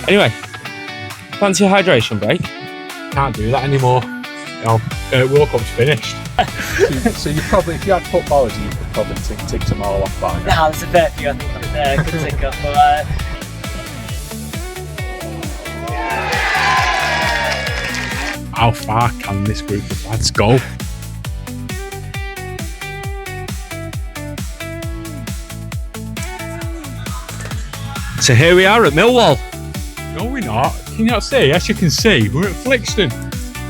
Anyway, fancy a hydration break? Can't do that anymore. World Cup's finished. So you probably, if you had footballers, you could probably tick them all off by now. Nah, there's a fair few I think I could tick off, but How far can this group of lads go? So here we are at Millwall. No, we're not. Can you not see? As you can see, we're at Flixton.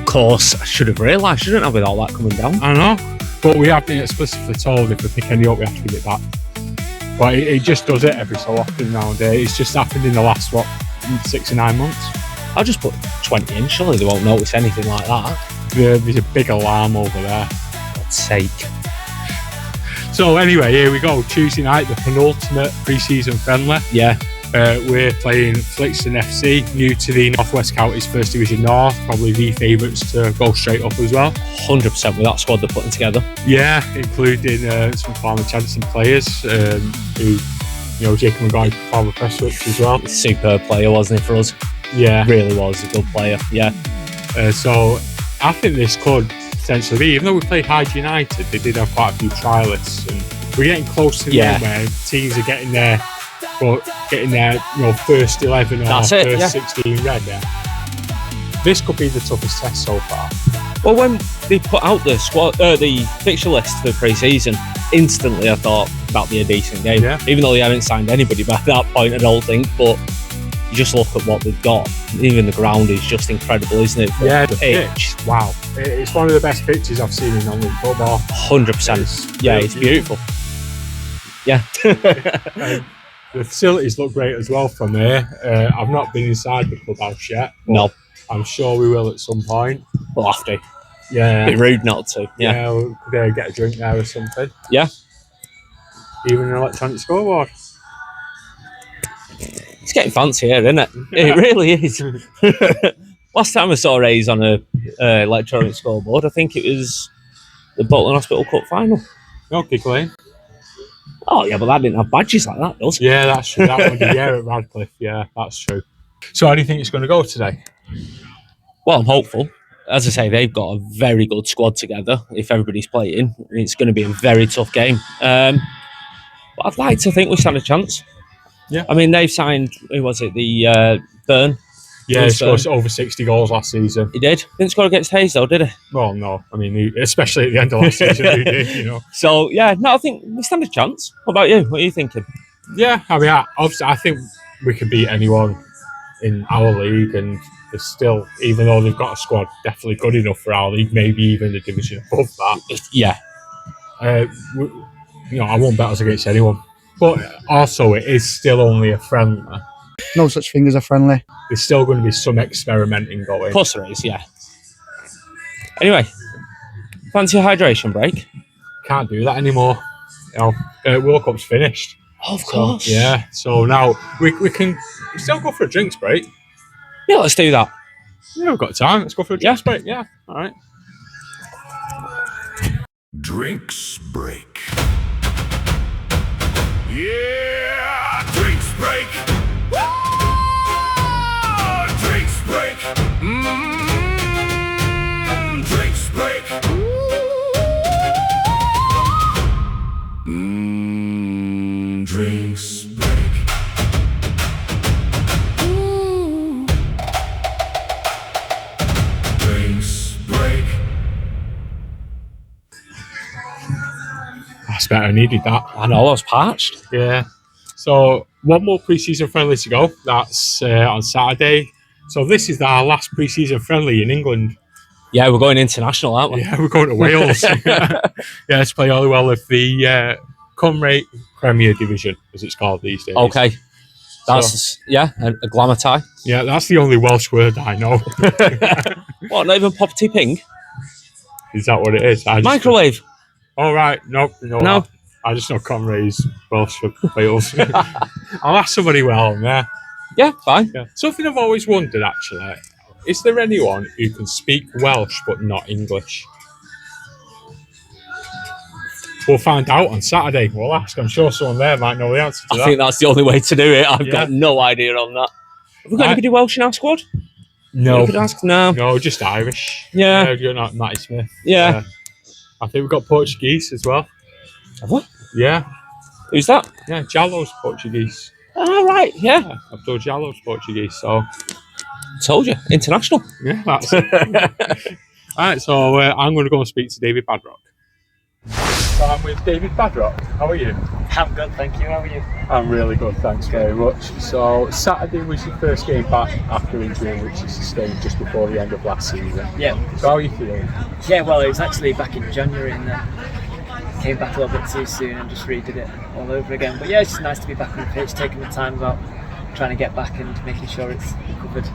Of course, I should have realised, shouldn't I, with all that coming down? I know, but we have been explicitly told if we pick any up, we have to give it back. But it just does it every so often nowadays. It's just happened in the last, 6 or 9 months. I'll just put 20 in, surely they won't notice anything like that. There's a big alarm over there. For God's sake. So anyway, here we go. Tuesday night, the penultimate pre-season friendly. Yeah. We're playing Flixton FC, new to the North West Counties First Division North, probably the favourites to go straight up as well. 100% with that squad they're putting together. Yeah, including some former Chancellor players who, Jacob McGoy, former Prestwich as well. Superb player, wasn't he, for us? Yeah. Really was a good player, yeah. So I think this could potentially be, even though we played Hyde United, they did have quite a few trialists, and we're getting close to the end where teams are getting their first 11 or first 16 red there. This could be the toughest test so far. Well, when they put out the squad, the fixture list for pre-season, instantly I thought that'd be a decent game. Yeah. Even though they hadn't signed anybody by that point, I don't think, but you just look at what they've got. Even the ground is just incredible, isn't it? Yeah, the pitch. Wow. It's one of the best pitches I've seen in Nonleague football. 100%. Yeah, it's beautiful. Yeah. The facilities look great as well from here. I've not been inside the clubhouse yet. No. I'm sure we will at some point. We'll have to. Yeah. Bit rude not to. Yeah. We could get a drink there or something. Yeah. Even an electronic scoreboard. It's getting fancy here, isn't it? It really is. Last time I saw Rays on a electronic scoreboard, I think it was the Bolton Hospital Cup final. Okay, Clay. Oh yeah, but that didn't have badges like that, does it? Yeah, that's true. That one did, at Radcliffe. Yeah, that's true. So how do you think it's going to go today? Well, I'm hopeful. As I say, they've got a very good squad together. If everybody's playing, it's going to be a very tough game. But I'd like to think we stand a chance. Yeah. I mean, they've signed, who was it? The Byrne. Yeah, he scored over 60 goals last season. He did. Didn't score against Hayes though, did he? Well, no. I mean, especially at the end of last season, he did, So, yeah, no, I think we stand a chance. What about you? What are you thinking? Yeah, I mean, obviously, I think we can beat anyone in our league, and there's still, even though they've got a squad definitely good enough for our league, maybe even the division above that. Yeah. I won't bet us against anyone. But also, it is still only a friendly. No such thing as a friendly. There's still going to be some experimenting going. Of course there is, yeah. Anyway, fancy a hydration break? Can't do that anymore. World Cup's finished. Oh, of course. Yeah, so now we can still go for a drinks break. Yeah, let's do that. Yeah, we've got time. Let's go for a drinks break. Yeah, all right. Drinks break. Yeah, drinks break. Drinks break. Drinks break. Drinks break. Drinks break. That's better. I needed that. I know, I was parched. Yeah. So one more pre-season friendly to go. That's on Saturday. So this is our last pre-season friendly in England. Yeah, we're going international, aren't we? Yeah, we're going to Wales. Yeah, to play Holywell of the Cymru Premier Division, as it's called these days. Okay. That's, a glamour tie. Yeah, that's the only Welsh word I know. What, not even Poppy Ping? Is that what it is? Microwave. Oh, right. No. I just know Conray's Welsh for Wales. I'll ask somebody well on there. Yeah, fine. Yeah. Something I've always wondered, actually, is there anyone who can speak Welsh but not English? We'll find out on Saturday. We'll ask. I'm sure someone there might know the answer to that. I think that's the only way to do it. I've got no idea on that. Have we got anybody Welsh in our squad? No, No. no, just Irish. Yeah. You're not Matty Smith. Yeah. I think we've got Portuguese as well. Have we? Yeah, Who's that? yeah. Jallo's Portuguese. Oh, right. Yeah. Yeah, Abdul Jallo's Portuguese. So Told you. International. yeah, that's it. All right, so I'm going to go and speak to David Badrock. So I'm with David Badrock. How are you? I'm good, thank you. How are you? I'm really good, thanks very much. So Saturday was your first game back after injury, which you sustained just before the end of last season. Yeah. So how are you feeling? Yeah, well, it was actually back in January and then came back a little bit too soon and just redid it all over again. But yeah, it's just nice to be back on the pitch, taking the time about trying to get back and making sure it's recovered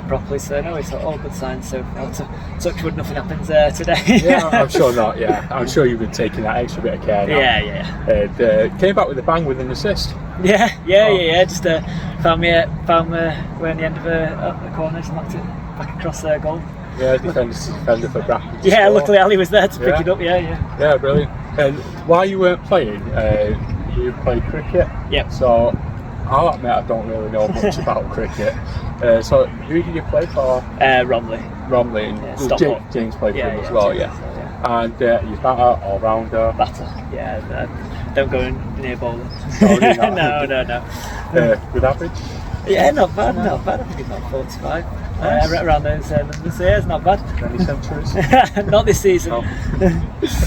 properly. So no, it's all good signs so far. Touch wood, nothing happens today. Yeah, I'm sure not. Yeah, I'm sure you've been taking that extra bit of care now. Yeah. And came back with a bang with an assist. Yeah. Just found me we're in the end of a corner, just knocked it back across the goal. Yeah, defender for Bracken. Yeah, luckily Ali was there to pick it up. Yeah. Yeah, brilliant. And while you weren't playing, you played cricket. Yep. So I'll admit I don't really know much about cricket. So who did you play for? Romley. And Yeah, Stockport. James played for him as James, well. so, Yeah. And you're batter, all rounder. Batter. Yeah. Don't go near bowling. Oh, do you not? No. Good average. Yeah, not bad. I think it's about 45. Nice. Around those numbers. Yeah, it's not bad. Any centuries? Not this season. Oh.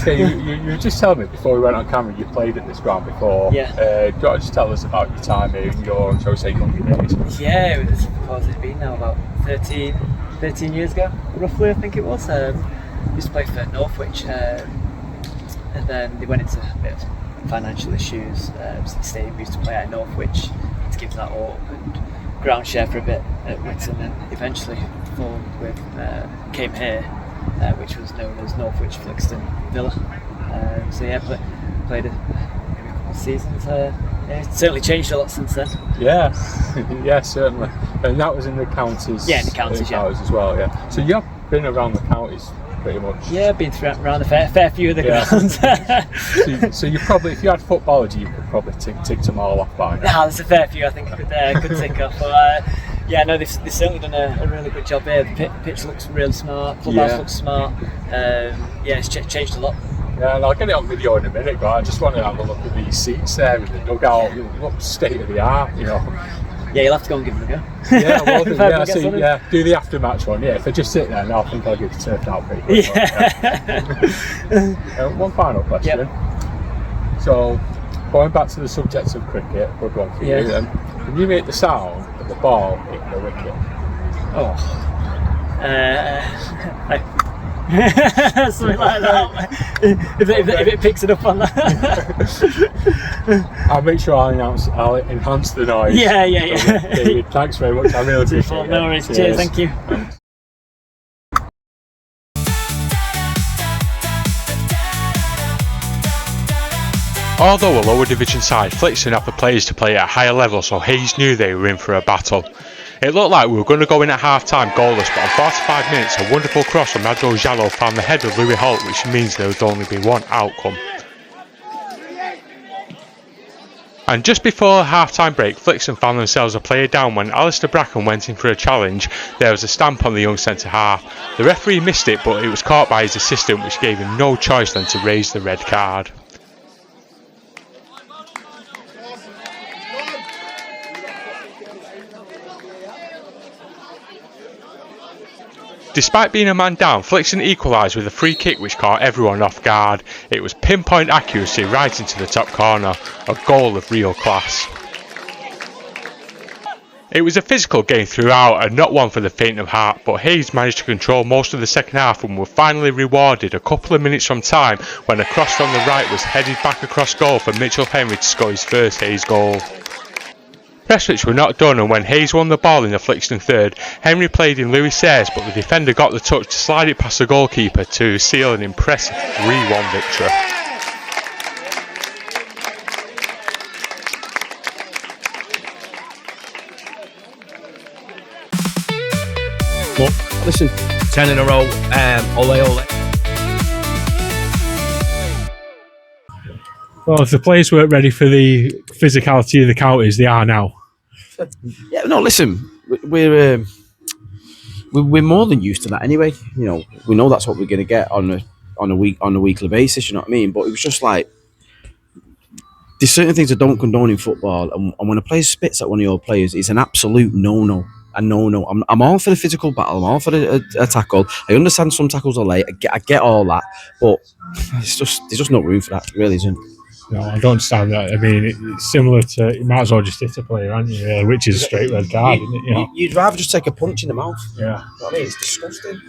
Okay, you just told me before we went on camera you played at this ground before. Yeah. Do you want to just tell us about your time here in your, shall we say, younger days? Yeah, it was, what has it been now? About 13 years ago, roughly, I think it was. Used to play for Northwich, and then they went into a bit of financial issues. So the stadium we used to play at Northwich, to give that up, and ground share for a bit at Whitton, and eventually formed with came here, which was known as Northwich Flixton Villa. So yeah, played maybe a couple of seasons. It's certainly changed a lot since then. Yeah, yeah, certainly. And that was in the counties. Yeah, in the counties, yeah. As well, yeah. So you've been around the counties pretty much. Yeah, been around a fair few of the grounds. So you probably, if you had footballers, you could probably tick them all off by now. Nah, there's a fair few I think I could tick off. But yeah, no, they've certainly done a really good job here. The pitch looks really smart. Clubhouse looks smart. Yeah, it's changed a lot. Yeah, and I'll get it on video in a minute, but I just want to have a look at these seats there in the dugout. It looks state of the art, you know. Yeah, you'll have to go and give them a go. Yeah, well, do the after-match one. Yeah, if I just sit there now, I think I'll get turfed out pretty quick. Yeah. One final question. Yep. So, going back to the subject of cricket, good one for you. Can you make the sound of the ball hitting the wicket? Oh. Something like that. If it picks it up on that. I'll make sure I'll enhance the noise. Yeah. David, thanks very much. I really appreciate it. No worries. Cheers. Thank you. Although a lower division side, Flixton have the players to play at a higher level, so Hayes knew they were in for a battle. It looked like we were going to go in at half-time goalless, but in 45 minutes a wonderful cross from Abdul Jallo found the head of Louis Holt, which means there would only be one outcome. And just before a half-time break, Flixton found themselves a player down when Alistair Bracken went in for a challenge. There was a stamp on the young centre-half. The referee missed it, but it was caught by his assistant, which gave him no choice than to raise the red card. Despite being a man down, Flixton equalised with a free kick which caught everyone off guard. It was pinpoint accuracy right into the top corner, a goal of real class. It was a physical game throughout and not one for the faint of heart, but Hayes managed to control most of the second half and were finally rewarded a couple of minutes from time when a cross from the right was headed back across goal for Mitchell Henry to score his first Hayes goal. Prestwich were not done, and when Hayes won the ball in the Flixton third, Henry played in Louis Sayers, but the defender got the touch to slide it past the goalkeeper to seal an impressive 3-1 victory. But listen, 10 in a row, ole. Well, if the players weren't ready for the physicality of the counties, they are now. Yeah, no, listen, we're more than used to that anyway. You know, we know that's what we're going to get on a weekly basis. You know what I mean? But it was just like there's certain things I don't condone in football, and when a player spits at one of your players, it's an absolute no-no. A no-no. I'm all for the physical battle. I'm all for a tackle. I understand some tackles are late. I get all that, but there's just no room for that. It really isn't. No, I don't understand that. I mean, it's similar to you might as well just hit a player, aren't you? Which is a straight red card, isn't it? You know? You'd rather just take a punch in the mouth. Yeah. You know what I mean, it's disgusting.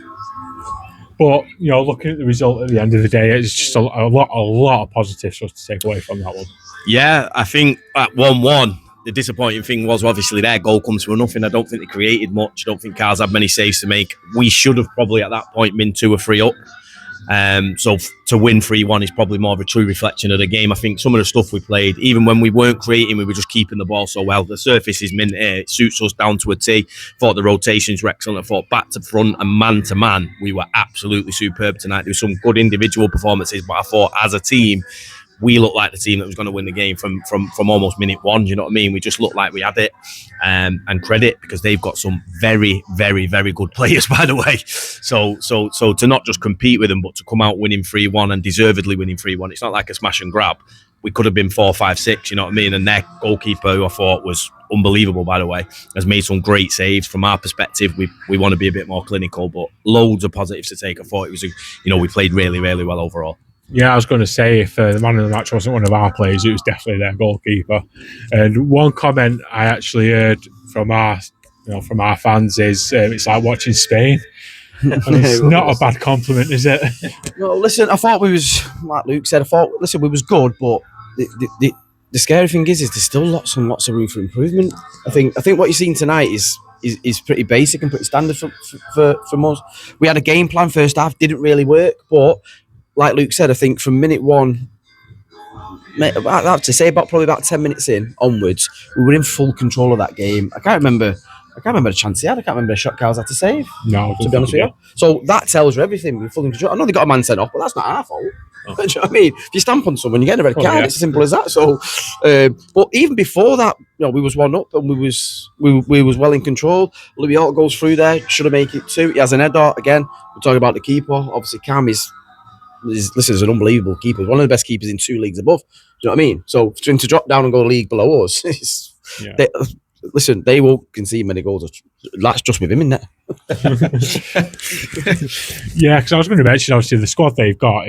But looking at the result at the end of the day, it's just a lot of positives for us to take away from that one. Yeah, I think at 1-1, the disappointing thing was obviously their goal comes from nothing. I don't think they created much. I don't think Carls had many saves to make. We should have probably at that point been 2 or 3 up. So to win 3-1 is probably more of a true reflection of the game. I think some of the stuff we played, even when we weren't creating, we were just keeping the ball so well. The surface is mint here. It suits us down to a T. Thought the rotations were excellent. I thought back to front and man to man, we were absolutely superb tonight. There were some good individual performances, but I thought as a team, we looked like the team that was going to win the game from almost minute 1. You know what I mean? We just looked like we had it. And credit, because they've got some very, very, very good players, by the way. So to not just compete with them, but to come out winning 3-1 and deservedly winning 3-1, it's not like a smash and grab. We could have been 4-5-6, you know what I mean? And their goalkeeper, who I thought was unbelievable, by the way, has made some great saves. From our perspective, we want to be a bit more clinical, but loads of positives to take. I thought it was, we played really, really well overall. Yeah, I was going to say, if the man of the match wasn't one of our players, it was definitely their goalkeeper. And one comment I actually heard from our fans is, it's like watching Spain. And it's not a bad compliment, is it? No, listen, I thought we was, like Luke said, we was good, but the scary thing is there's still lots and lots of room for improvement. I think what you're seeing tonight is pretty basic and pretty standard for most. We had a game plan first half, didn't really work, but like Luke said, I think from minute 1, I have to say probably about 10 minutes in onwards, we were in full control of that game. I can't remember the chance he had. I can't remember the shot Carls had to save. No, to be honest with you. So that tells you everything. We're fully in control. I know they got a man sent off, but that's not our fault. Oh. Do you know what I mean? If you stamp on someone, you get a red card. Yeah. It's as simple as that. So, but even before that, we was 1 up and we was well in control. Louis Alt goes through there. Should have made it 2. He has an header again. We're talking about the keeper. Obviously, Cam is an unbelievable keeper. One of the best keepers in 2 leagues above. Do you know what I mean? So for him to drop down and go a league below us, they won't concede many goals. That's just with him in there. Yeah, because I was going to mention, obviously, the squad they've got,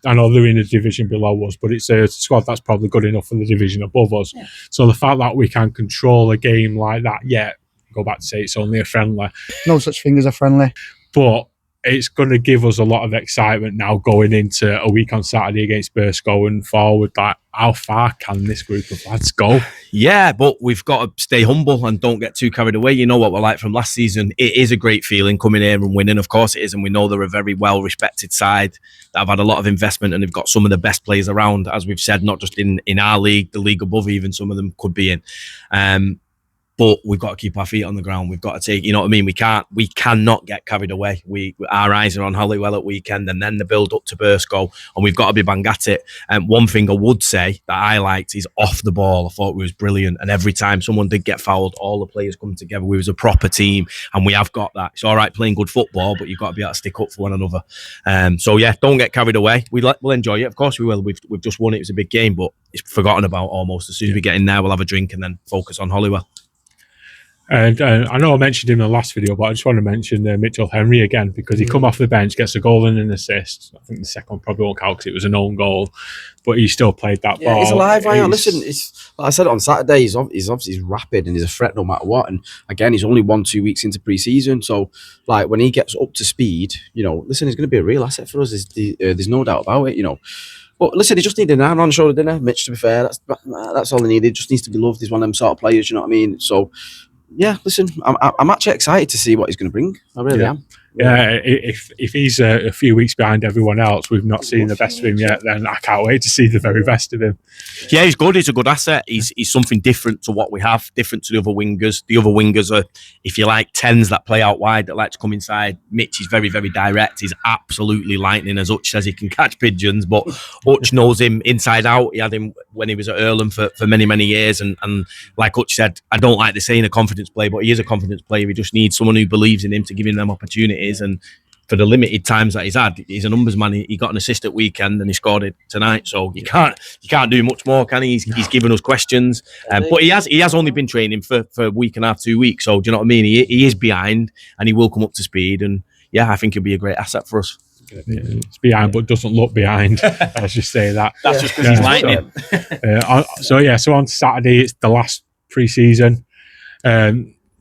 I know they're in a division below us, but it's a squad that's probably good enough for the division above us. Yeah. So the fact that we can control a game like that, go back to say it's only a friendly. No such thing as a friendly. But it's going to give us a lot of excitement now going into a week on Saturday against Burst going forward. Like, how far can this group of lads go? Yeah, but we've got to stay humble and don't get too carried away. You know what we're like from last season. It is a great feeling coming here and winning. Of course it is. And we know they're a very well-respected side that have had a lot of investment and they've got some of the best players around, as we've said, not just in our league, the league above even, some of them could be in. But we've got to keep our feet on the ground. We've got to take, you know what I mean? We cannot get carried away. Our eyes are on Holywell at weekend and then the build up to Bursko, and we've got to be bang at it. And one thing I would say that I liked is off the ball. I thought we was brilliant. And every time someone did get fouled, all the players come together. We was a proper team and we have got that. It's all right playing good football, but you've got to be able to stick up for one another. So yeah, don't get carried away. We'll enjoy it. Of course we will. We've just won it. It was a big game, but it's forgotten about almost. As soon as we get in there, we'll have a drink and then focus on Holywell. And I know I mentioned him in the last video, but I just want to mention Mitchell Henry again, because he come off the bench, gets a goal and an assist. I think the second one probably won't count because it was an own goal, but he still played that ball. He's alive, Ryan. Listen, like I said on Saturday, he's obviously rapid and he's a threat no matter what. And again, he's only 1-2 weeks into pre-season, so like when he gets up to speed, listen, he's going to be a real asset for us. There's no doubt about it, But listen, he just needed an arm on shoulder, didn't he? Mitch, to be fair, that's all he needed. Just needs to be loved. He's one of them sort of players, you know what I mean? So. Yeah, listen, I'm actually excited to see what he's going to bring. I really am. Yeah, if he's a few weeks behind everyone else, we've not seen the best of him yet, then I can't wait to see the very best of him. Yeah, he's good. He's a good asset. He's something different to what we have, different to the other wingers. The other wingers are, if you like, 10s that play out wide, that like to come inside. Mitch is very, very direct. He's absolutely lightning, as Hutch says. He can catch pigeons, but Hutch knows him inside out. He had him when he was at Earlham for many, many years. And like Hutch said, I don't like the saying a confidence player, but he is a confidence player. He just needs someone who believes in him to give him them opportunities. And for the limited times that he's had, he's a numbers man. He got an assist at weekend and he scored it tonight. So you can't do much more, can he? He's given us questions, but he has only been training for a week and a half, 2 weeks. So do you know what I mean? He is behind, and he will come up to speed. And yeah, I think he'll be a great asset for us. It's behind, but doesn't look behind. I'll just say that. That's just because he's lightning. So on Saturday, it's the last pre-season.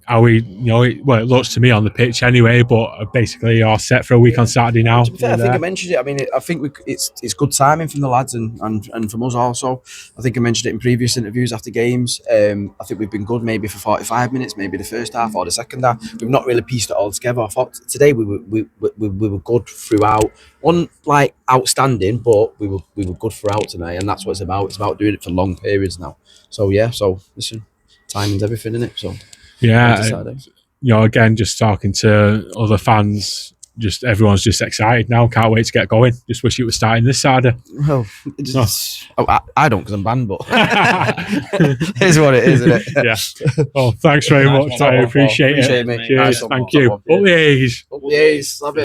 Are we, it looks to me on the pitch anyway, but basically you're set for a week on Saturday now. To be fair, I think I mentioned it. I mean, I think it's good timing from the lads and from us also. I think I mentioned it in previous interviews after games. I think we've been good maybe for 45 minutes, maybe the first half or the second half. We've not really pieced it all together. I thought today we were good throughout. One like outstanding, but we were good throughout tonight, and that's what it's about. It's about doing it for long periods now. So yeah, listen, timing's everything, isn't it? So. Yeah, again, just talking to other fans, just everyone's just excited now. Can't wait to get going. Just wish it was starting this Saturday. Well, I don't because I'm banned, but it is what it is, isn't it? Yeah. Well, thanks very much. I appreciate it. Mate. Cheers. Thank you. Up the A's. Up the A's. Love it.